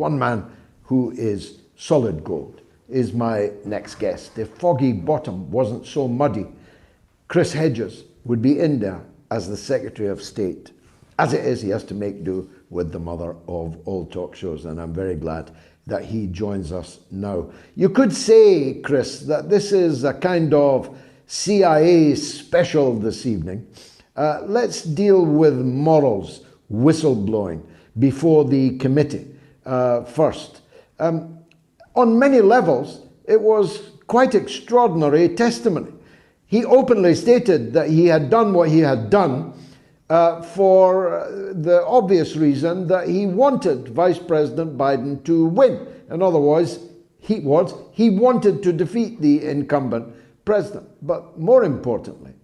one man who is solid gold is my next guest. If Foggy Bottom wasn't so muddy, Chris Hedges would be in there as the Secretary of State. As it is, he has to make do with the mother of all talk shows, and I'm very glad that he joins us now. You could say, Chris, that this is a kind of CIA special this evening. Let's deal with morals, whistleblowing, before the committee first. On many levels, it was quite extraordinary testimony. He openly stated that he had done what he had done for the obvious reason that he wanted Vice President Biden to win. In other words, he wanted to defeat the incumbent president. But more importantly,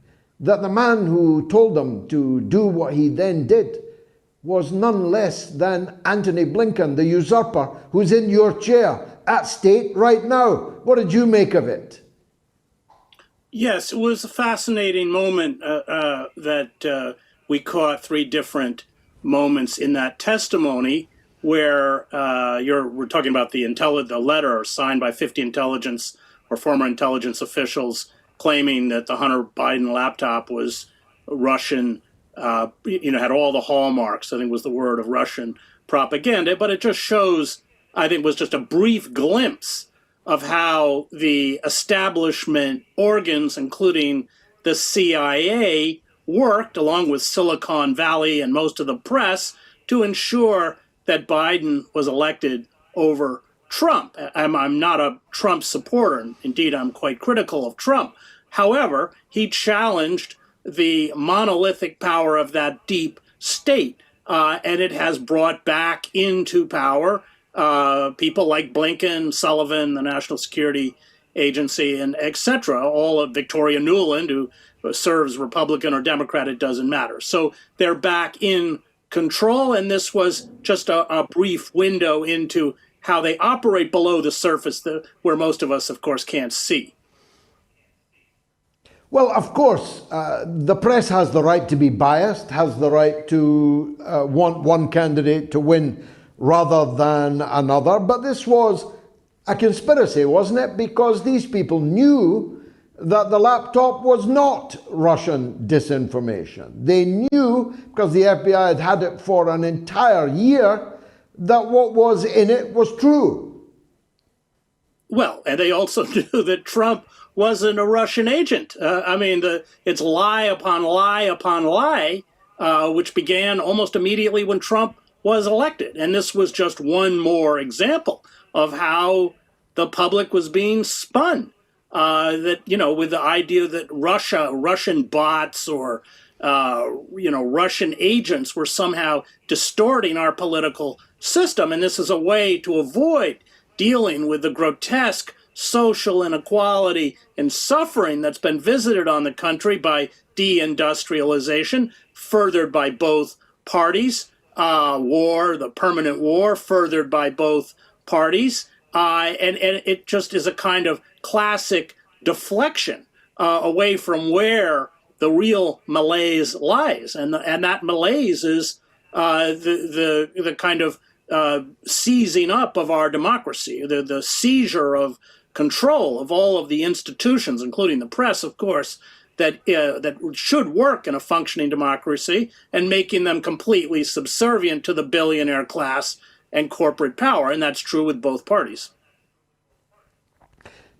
that the man who told him to do what he then did was none less than Antony Blinken, the usurper, who's in your chair at state right now. What did you make of it? Yes, it was a fascinating moment that we caught three different moments in that testimony where we're talking about the letter signed by 50 intelligence or former intelligence officials claiming that the Hunter Biden laptop was Russian, had all the hallmarks, I think was the word, of Russian propaganda. But it just shows, I think, was just a brief glimpse of how the establishment organs, including the CIA, worked along with Silicon Valley and most of the press to ensure that Biden was elected over Trump. I'm not a Trump supporter. Indeed, I'm quite critical of Trump. However, he challenged the monolithic power of that deep state, and it has brought back into power people like Blinken, Sullivan, the National Security Agency, and et cetera, all of Victoria Nuland, who serves Republican or Democrat, it doesn't matter. So they're back in control, and this was just a brief window into how they operate below the surface, where most of us, of course, can't see. Well, of course, the press has the right to be biased, has the right to want one candidate to win rather than another. But this was a conspiracy, wasn't it? Because these people knew that the laptop was not Russian disinformation. They knew, because the FBI had had it for an entire year, that what was in it was true. Well, and they also knew that Trump wasn't a Russian agent. It's lie upon lie upon lie, which began almost immediately when Trump was elected. And this was just one more example of how the public was being spun. With the idea that Russian bots or, Russian agents were somehow distorting our political system. And this is a way to avoid dealing with the grotesque social inequality and suffering that's been visited on the country by deindustrialization, furthered by both parties, the permanent war, furthered by both parties. And it just is a kind of classic deflection away from where the real malaise lies. And that malaise is the kind of seizing up of our democracy, the seizure of control of all of the institutions, including the press, of course, that should work in a functioning democracy, and making them completely subservient to the billionaire class and corporate power. And that's true with both parties.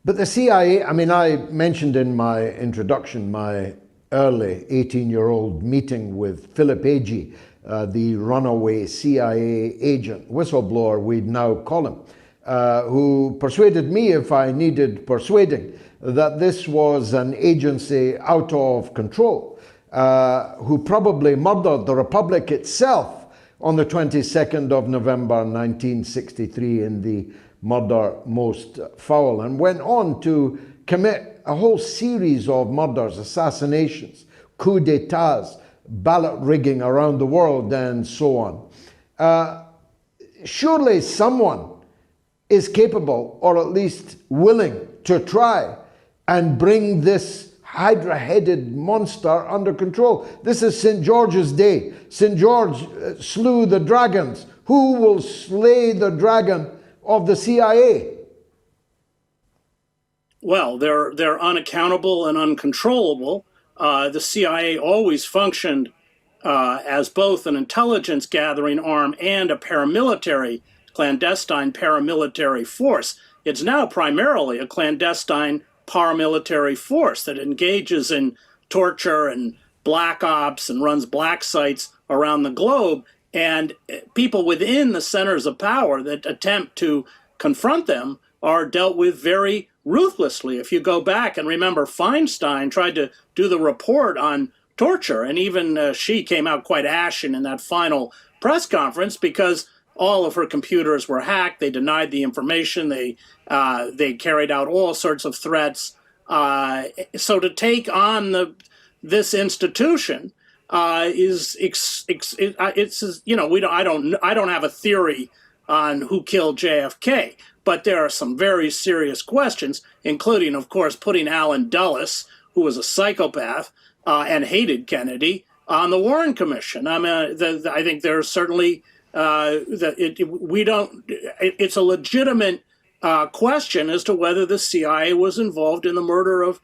But the CIA, I mentioned in my introduction my early 18-year-old meeting with Philip Agee, the runaway CIA agent, whistleblower we'd now call him, who persuaded me, if I needed persuading, that this was an agency out of control, who probably murdered the Republic itself on the 22nd of November 1963 in the murder most foul, and went on to commit a whole series of murders, assassinations, coups d'etats, ballot rigging around the world, and so on. Surely someone is capable, or at least willing, to try and bring this hydra-headed monster under control. This is St. George's Day. St. George slew the dragons. Who will slay the dragon of the CIA? Well, they're unaccountable and uncontrollable. The CIA always functioned as both an intelligence gathering arm and a clandestine paramilitary force. It's now primarily a clandestine paramilitary force that engages in torture and black ops and runs black sites around the globe. And people within the centers of power that attempt to confront them are dealt with very ruthlessly. If you go back and remember, Feinstein tried to do the report on torture, and even she came out quite ashen in that final press conference because all of her computers were hacked. They denied the information. They carried out all sorts of threats. So to take on this institution I don't have a theory on who killed JFK, but there are some very serious questions, including, of course, putting Alan Dulles, who was a psychopath and hated Kennedy, on the Warren Commission. I mean, I think there's certainly it's a legitimate question as to whether the CIA was involved in the murder of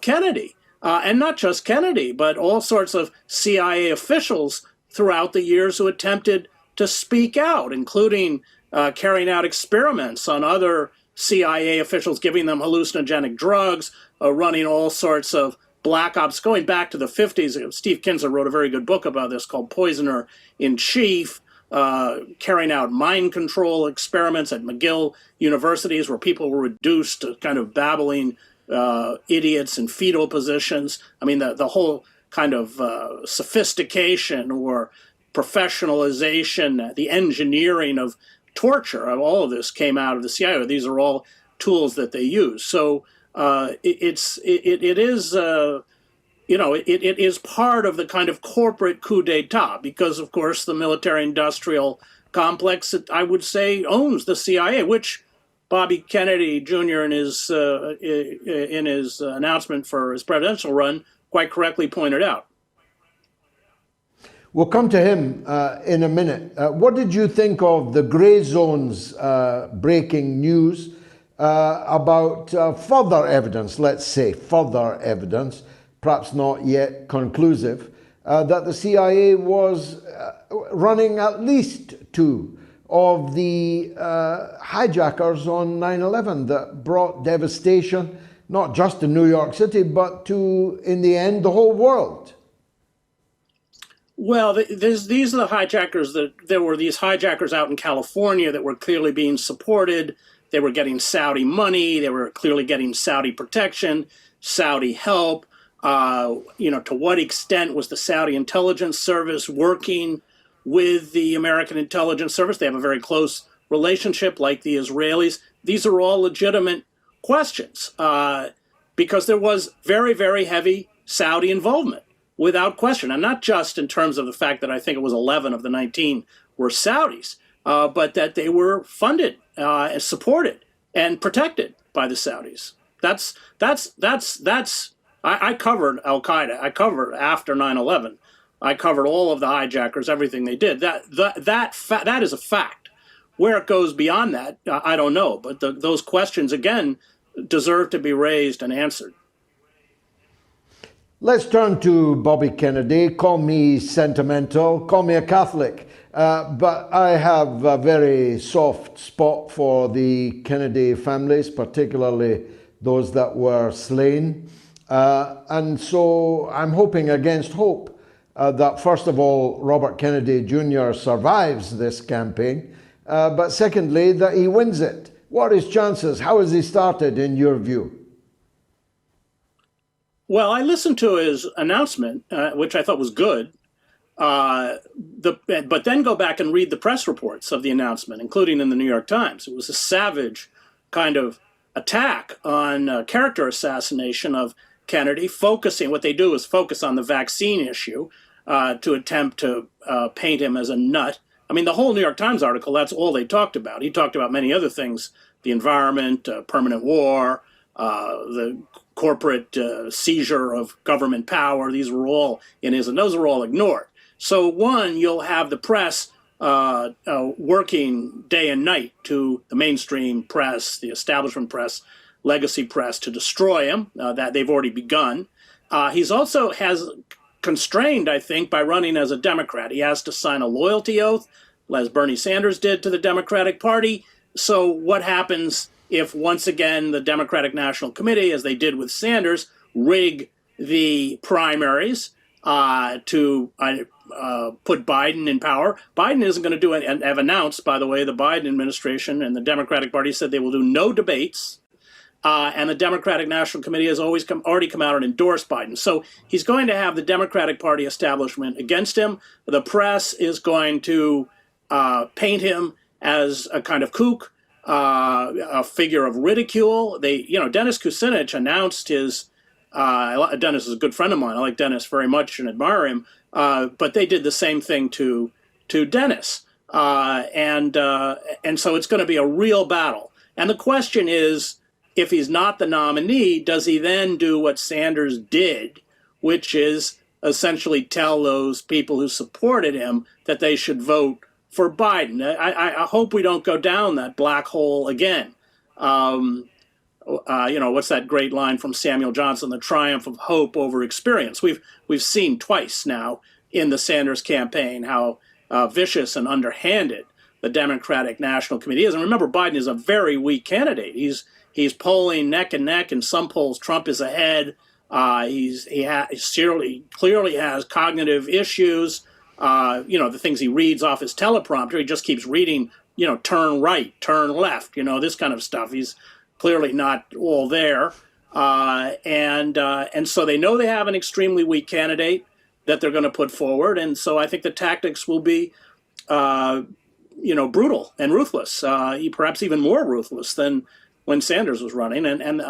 Kennedy. And not just Kennedy, but all sorts of CIA officials throughout the years who attempted to speak out, including carrying out experiments on other CIA officials, giving them hallucinogenic drugs, running all sorts of black ops, going back to the 50s. Steve Kinzer wrote a very good book about this called Poisoner in Chief, carrying out mind control experiments at McGill universities where people were reduced to kind of babbling idiots in fetal positions. I mean, the whole kind of sophistication or professionalization, the engineering of torture, of all of this came out of the CIA. These are all tools that they use. So it is part of the kind of corporate coup d'etat because, of course, the military-industrial complex, I would say, owns the CIA, which Bobby Kennedy Jr. in his announcement for his presidential run quite correctly pointed out. We'll come to him in a minute. What did you think of the Grey Zone's breaking news about further evidence, let's say further evidence, perhaps not yet conclusive, that the CIA was running at least two of the hijackers on 9/11 that brought devastation, not just to New York City, but to, in the end, the whole world? Well, these are the hijackers there were these hijackers out in California that were clearly being supported. They were getting Saudi money. They were clearly getting Saudi protection, Saudi help. To what extent was the Saudi intelligence service working with the American intelligence service? They have a very close relationship, like the Israelis. These are all legitimate questions because there was very, very heavy Saudi involvement, without question. And not just in terms of the fact that I think it was 11 of the 19 were Saudis, but that they were funded, supported, and protected by the Saudis. I covered Al-Qaeda. I covered after 9/11. I covered all of the hijackers, everything they did. That is a fact. Where it goes beyond that, I don't know. But those questions, again, deserve to be raised and answered. Let's turn to Bobby Kennedy. Call me sentimental, call me a Catholic, but I have a very soft spot for the Kennedy families, particularly those that were slain. And so I'm hoping against hope that, first of all, Robert Kennedy Jr. survives this campaign, but secondly, that he wins it. What are his chances? How has he started, in your view? Well, I listened to his announcement, which I thought was good, but then go back and read the press reports of the announcement, including in the New York Times. It was a savage kind of attack on character assassination of Kennedy, what they do is focus on the vaccine issue to attempt to paint him as a nut. I mean, the whole New York Times article, that's all they talked about. He talked about many other things, the environment, permanent war, the corporate seizure of government power. These were all in his, and those were all ignored. So one, you'll have the press working day and night to the mainstream press, the establishment press, legacy press, to destroy him. That they've already begun. He's also has constrained, I think, by running as a Democrat. He has to sign a loyalty oath, as Bernie Sanders did to the Democratic Party. So what happens if once again the Democratic National Committee, as they did with Sanders, rig the primaries to put Biden in power? Biden isn't going to do it, and have announced, by the way, the Biden administration and the Democratic Party said they will do no debates. And the Democratic National Committee has already come out and endorsed Biden. So he's going to have the Democratic Party establishment against him. The press is going to paint him as a kind of kook, a figure of ridicule. Dennis Kucinich announced his. Dennis is a good friend of mine. I like Dennis very much and admire him. But they did the same thing to Dennis, and so it's going to be a real battle. And the question is, if he's not the nominee, does he then do what Sanders did, which is essentially tell those people who supported him that they should vote for Biden? I hope we don't go down that black hole again. What's that great line from Samuel Johnson, the triumph of hope over experience? We've seen twice now in the Sanders campaign how vicious and underhanded the Democratic National Committee is. And remember, Biden is a very weak candidate. He's polling neck and neck. In some polls, Trump is ahead. He clearly has cognitive issues. The things he reads off his teleprompter, he just keeps reading, turn right, turn left, this kind of stuff. He's clearly not all there. And so they know they have an extremely weak candidate that they're going to put forward. And so I think the tactics will be, brutal and ruthless, perhaps even more ruthless than when Sanders was running. And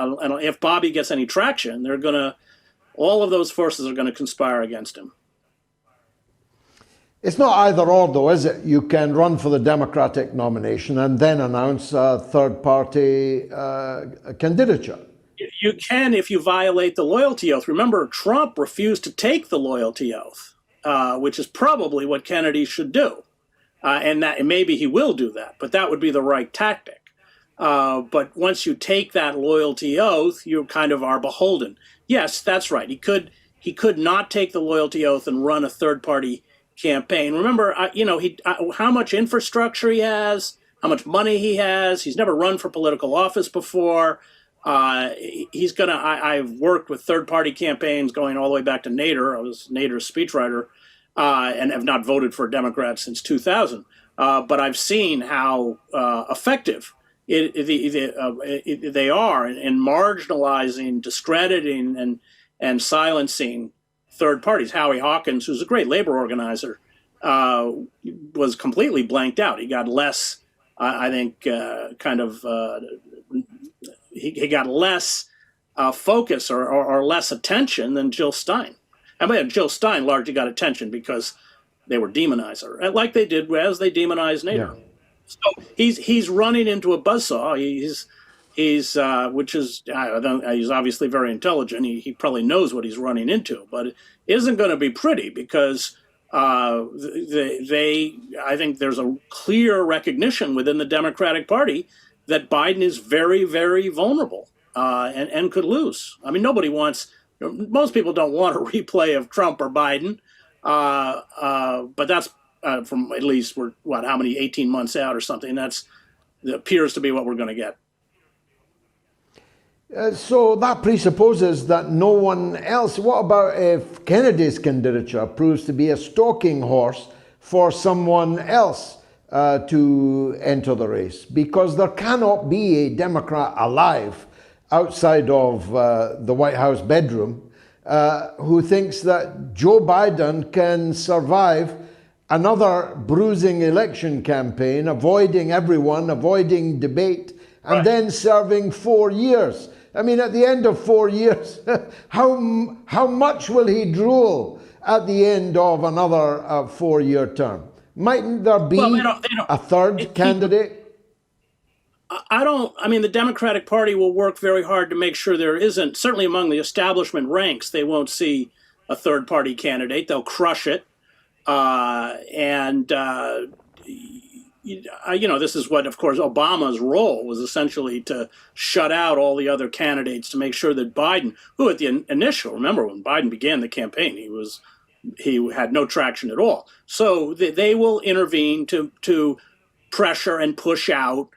if Bobby gets any traction, all of those forces are going to conspire against him. It's not either or, though, is it? You can run for the Democratic nomination and then announce a third-party candidature. You can if you violate the loyalty oath. Remember, Trump refused to take the loyalty oath, which is probably what Kennedy should do. And maybe he will do that, but that would be the right tactic. But once you take that loyalty oath, you kind of are beholden. Yes, that's right. He could not take the loyalty oath and run a third-party campaign. Remember, how much infrastructure he has, how much money he has. He's never run for political office before. I've worked with third-party campaigns going all the way back to Nader. I was Nader's speechwriter, and have not voted for a Democrat since 2000. But I've seen how effective they are in marginalizing, discrediting, and silencing third parties. Howie Hawkins, who's a great labor organizer, was completely blanked out. He got less, he got less focus or less attention than Jill Stein. I mean, Jill Stein largely got attention because they were demonized her, like they did as they demonized Nader. Yeah. So he's running into a buzzsaw. He's obviously very intelligent. He probably knows what he's running into, but it isn't going to be pretty because I think there's a clear recognition within the Democratic Party that Biden is very, very vulnerable and could lose. I mean, most people don't want a replay of Trump or Biden, but that's from at least 18 months out or something. That appears to be what we're going to get. So that presupposes that no one else. What about if Kennedy's candidature proves to be a stalking horse for someone else to enter the race? Because there cannot be a Democrat alive outside of the White House bedroom who thinks that Joe Biden can survive another bruising election campaign, avoiding everyone, avoiding debate, and then serving 4 years. I mean, at the end of 4 years, how much will he drool at the end of another 4-year term? Mightn't there be a third candidate? I mean, the Democratic Party will work very hard to make sure there isn't, certainly among the establishment ranks, they won't see a third party candidate. They'll crush it. This is what, of course, Obama's role was essentially to shut out all the other candidates to make sure that Biden, who at the initial, remember when Biden began the campaign, he had no traction at all. So they will intervene to pressure and push out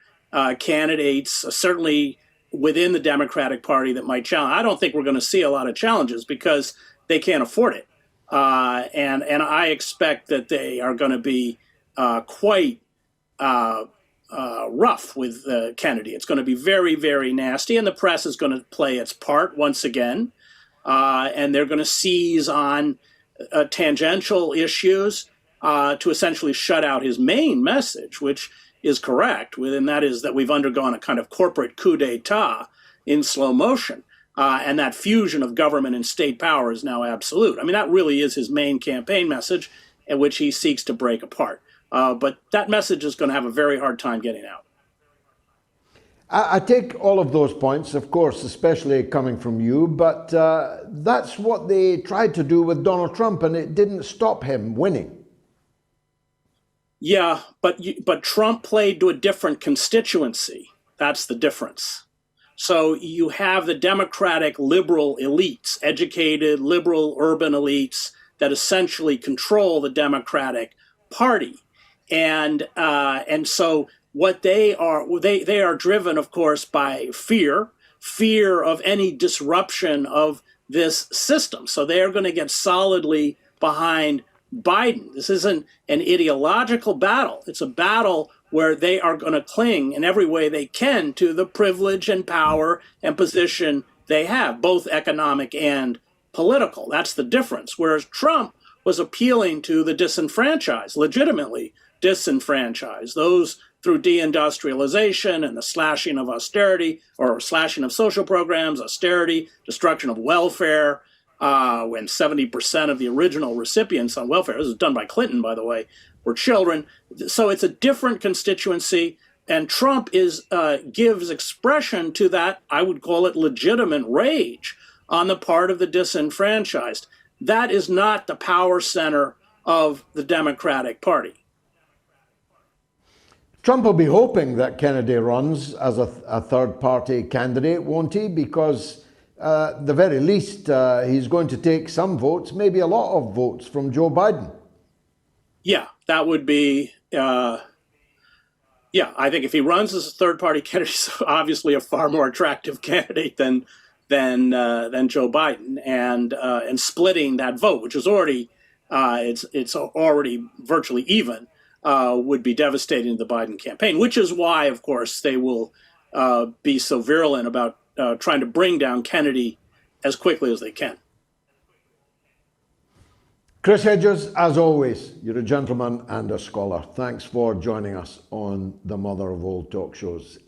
candidates, certainly within the Democratic Party, that might challenge. I don't think we're going to see a lot of challenges because they can't afford it. And I expect that they are going to be quite rough with Kennedy. It's going to be very, very nasty, and the press is going to play its part once again. And they're going to seize on tangential issues to essentially shut out his main message, which is correct, and that is that we've undergone a kind of corporate coup d'etat in slow motion. And that fusion of government and state power is now absolute. I mean, that really is his main campaign message, in which he seeks to break apart. But that message is going to have a very hard time getting out. I take all of those points, of course, especially coming from you, but that's what they tried to do with Donald Trump, and it didn't stop him winning. Yeah, but Trump played to a different constituency. That's the difference. So you have the Democratic liberal elites, educated liberal urban elites that essentially control the Democratic Party, and so what they are driven, of course, by fear of any disruption of this system. So they are going to get solidly behind Biden. This isn't an ideological battle. It's a battle where they are going to cling in every way they can to the privilege and power and position they have, both economic and political. That's the difference. Whereas Trump was appealing to the disenfranchised, legitimately disenfranchised, those through deindustrialization and the slashing of austerity, or slashing of social programs, austerity, destruction of welfare, when 70% of the original recipients on welfare, this was done by Clinton, by the way, were children. So it's a different constituency, and Trump gives expression to that, I would call it legitimate rage on the part of the disenfranchised. That is not the power center of the Democratic Party. Trump will be hoping that Kennedy runs as a third-party candidate, won't he? Because at the very least, he's going to take some votes, maybe a lot of votes, from Joe Biden. Yeah, that would be... I think if he runs as a third-party candidate, he's obviously a far more attractive candidate than Joe Biden, and splitting that vote, which is already it's already virtually even, would be devastating to the Biden campaign. Which is why, of course, they will be so virulent about trying to bring down Kennedy as quickly as they can. Chris Hedges, as always, you're a gentleman and a scholar. Thanks for joining us on the Mother of All Talk Shows.